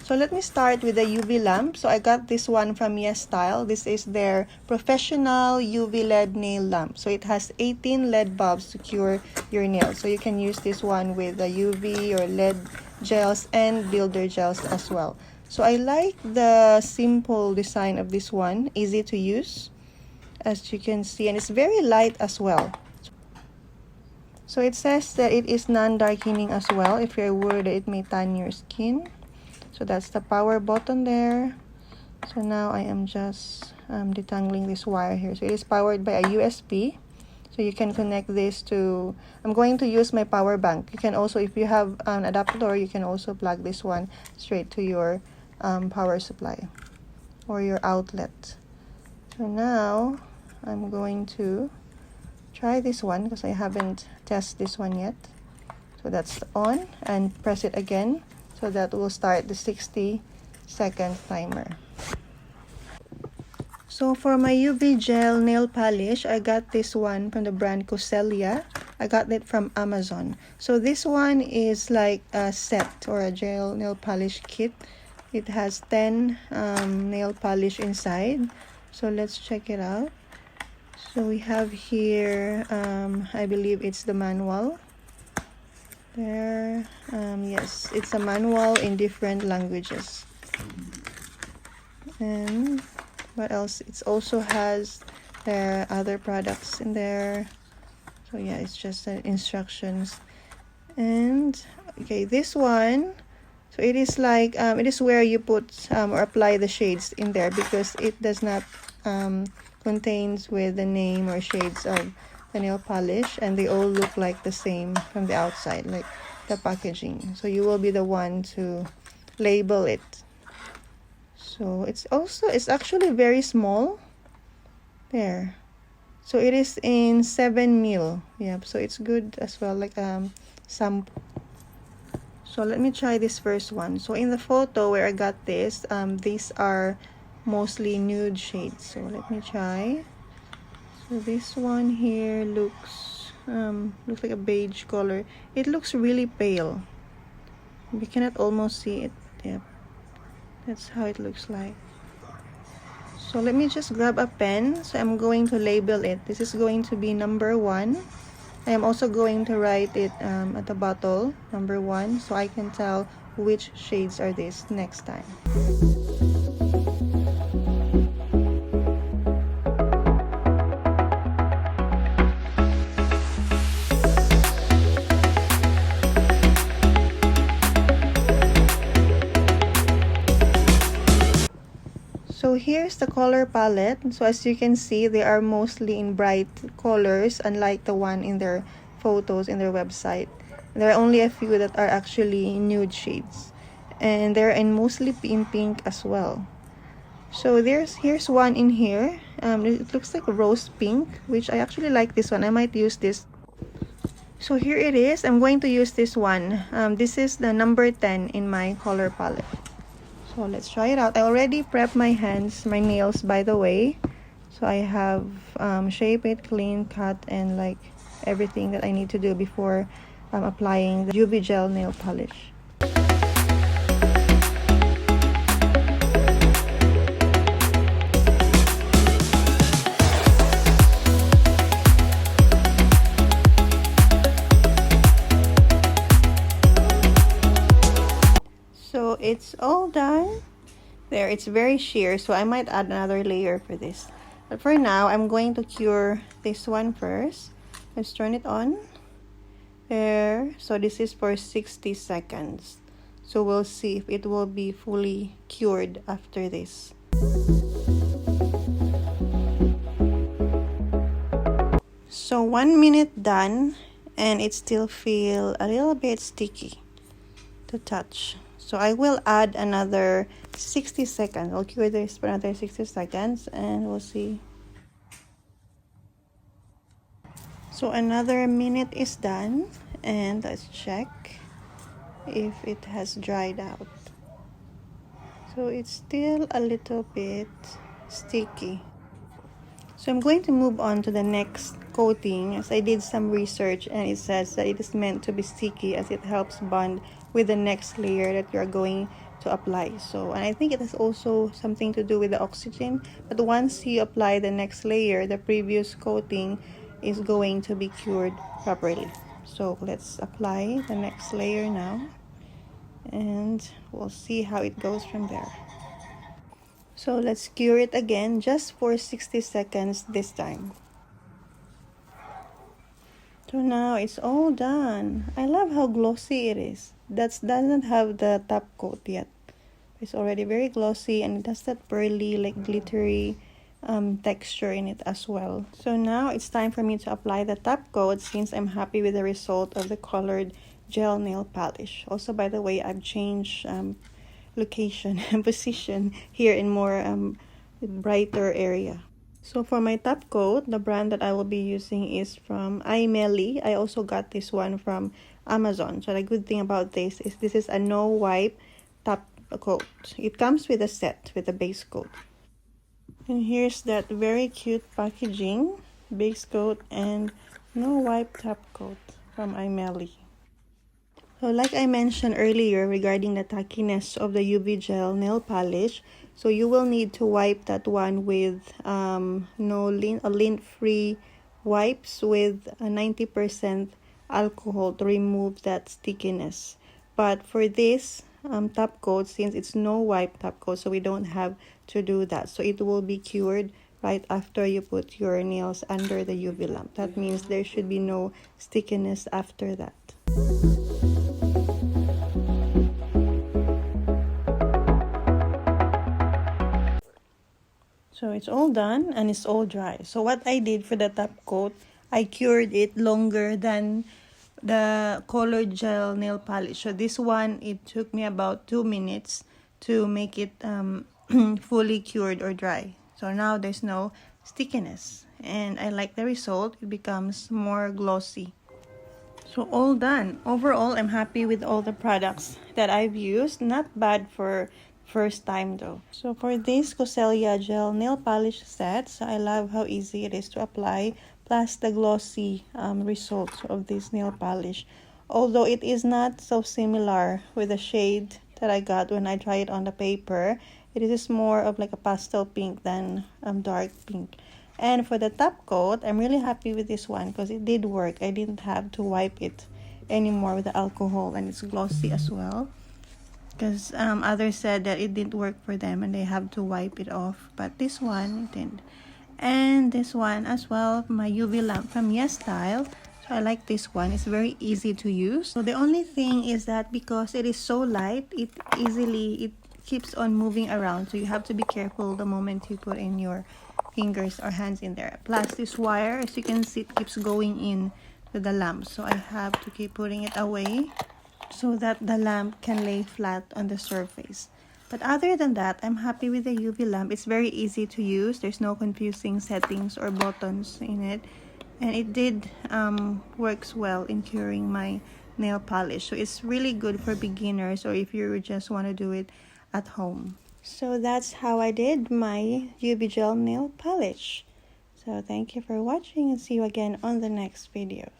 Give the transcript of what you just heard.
So let me start with the UV lamp. So I got this one from Yesstyle. This is their professional UV LED nail lamp. So it has 18 LED bulbs to cure your nails. So you can use this one with the UV or LED gels and builder gels as well. So I like the simple design of this one, easy to use as you can see, and it's very light as well. So it says that it is non-darkening as well if you're worried that it may tan your skin. So that's the power button there. So now I am just detangling this wire here. So it is powered by a USB. So you can connect this to, I'm going to use my power bank. You can also, if you have an adapter, you can also plug this one straight to your power supply or your outlet. So now I'm going to try this one because I haven't tested this one yet. So that's on, and press it again. So that will start the 60-second timer. So for my UV gel nail polish, I got this one from the brand Coscelia. I got it from Amazon. So this one is like a set or a gel nail polish kit. It has 10 nail polish inside. So let's check it out. So we have here, I believe it's the manual. There, yes, it's a manual in different languages. And what else? It also has their other products in there. So yeah, it's just instructions. And okay, this one, so it is like it is where you put or apply the shades in there, because it does not contains with the name or shades of the nail polish, and they all look like the same from the outside, like the packaging. So you will be the one to label it. So it's actually very small there. So it is in 7 mil. Yeah, so it's good as well, like some. So let me try this first one. So in the photo where I got this, these are mostly nude shades. So let me try. So this one here looks like a beige color. It looks really pale. We cannot almost see it. Yep, that's how it looks like. So let me just grab a pen. So I'm going to label it. This is going to be number 1. I am also going to write it at the bottle, number 1, so I can tell which shades are this next time. So here's the color palette. So as you can see, they are mostly in bright colors, unlike the one in their photos in their website. There are only a few that are actually nude shades, and they're in mostly in pink as well. So here's one in here. It looks like rose pink, which I actually like this one. I might use this. So here it is. I'm going to use this one. This is the number 10 in my color palette. So let's try it out. I already prepped my hands, my nails, by the way. So I have shape it, clean, cut, and like everything that I need to do before applying the UV gel nail polish. So it's all done. There, it's very sheer, so I might add another layer for this. But for now, I'm going to cure this one first. Let's turn it on. There. So this is for 60 seconds. So we'll see if it will be fully cured after this. So 1 minute done, and it still feel a little bit sticky to touch. So I will add another 60 seconds. I'll cure this for another 60 seconds and we'll see. So another minute is done, and let's check if it has dried out. So it's still a little bit sticky. So I'm going to move on to the next coating, as I did some research and it says that it is meant to be sticky as it helps bond with the next layer that you're going to apply. So, and I think it has also something to do with the oxygen, but once you apply the next layer, the previous coating is going to be cured properly. So let's apply the next layer now, and we'll see how it goes from there. So let's cure it again just for 60 seconds this time. So now it's all done. I love how glossy it is. That doesn't have the top coat yet. It's already very glossy, and it has that pearly, like glittery texture in it as well. So now it's time for me to apply the top coat, since I'm happy with the result of the colored gel nail polish. Also, by the way, I've changed location and position here in more brighter area. So for my top coat, the brand that I will be using is from AIMEILI. I also got this one from Amazon. So the good thing about this is a no wipe top coat. It comes with a set with a base coat. And here's that very cute packaging, base coat and no wipe top coat from AIMEILI. So like I mentioned earlier regarding the tackiness of the UV gel nail polish, so you will need to wipe that one with lint-free wipes with a 90% alcohol to remove that stickiness. But for this top coat, since it's no wipe top coat, so we don't have to do that. So it will be cured right after you put your nails under the UV lamp. That means there should be no stickiness after that. So it's all done and it's all dry. So what I did for the top coat, I cured it longer than the colored gel nail polish. So this one, it took me about 2 minutes to make it fully cured or dry. So now there's no stickiness, and I like the result. It becomes more glossy. So all done. Overall, I'm happy with all the products that I've used. Not bad for first time though. So for this Coscelia gel nail polish set, so I love how easy it is to apply, plus the glossy result of this nail polish. Although it is not so similar with the shade that I got when I tried it on the paper. It is more of like a pastel pink than dark pink. And for the top coat, I'm really happy with this one because it did work. I didn't have to wipe it anymore with the alcohol, and it's glossy as well. Because others said that it didn't work for them and they have to wipe it off. But this one, it did. And this one as well, my UV lamp from Yesstyle. So I like this one. It's very easy to use. So the only thing is that because it is so light, it keeps on moving around. So you have to be careful the moment you put in your fingers or hands in there. Plus this wire, as you can see, it keeps going in to the lamp. So I have to keep putting it away so that the lamp can lay flat on the surface. But other than that, I'm happy with the UV lamp. It's very easy to use. There's no confusing settings or buttons in it. And it did works well in curing my nail polish. So it's really good for beginners or if you just want to do it at home. So that's how I did my UV gel nail polish. So thank you for watching and see you again on the next video.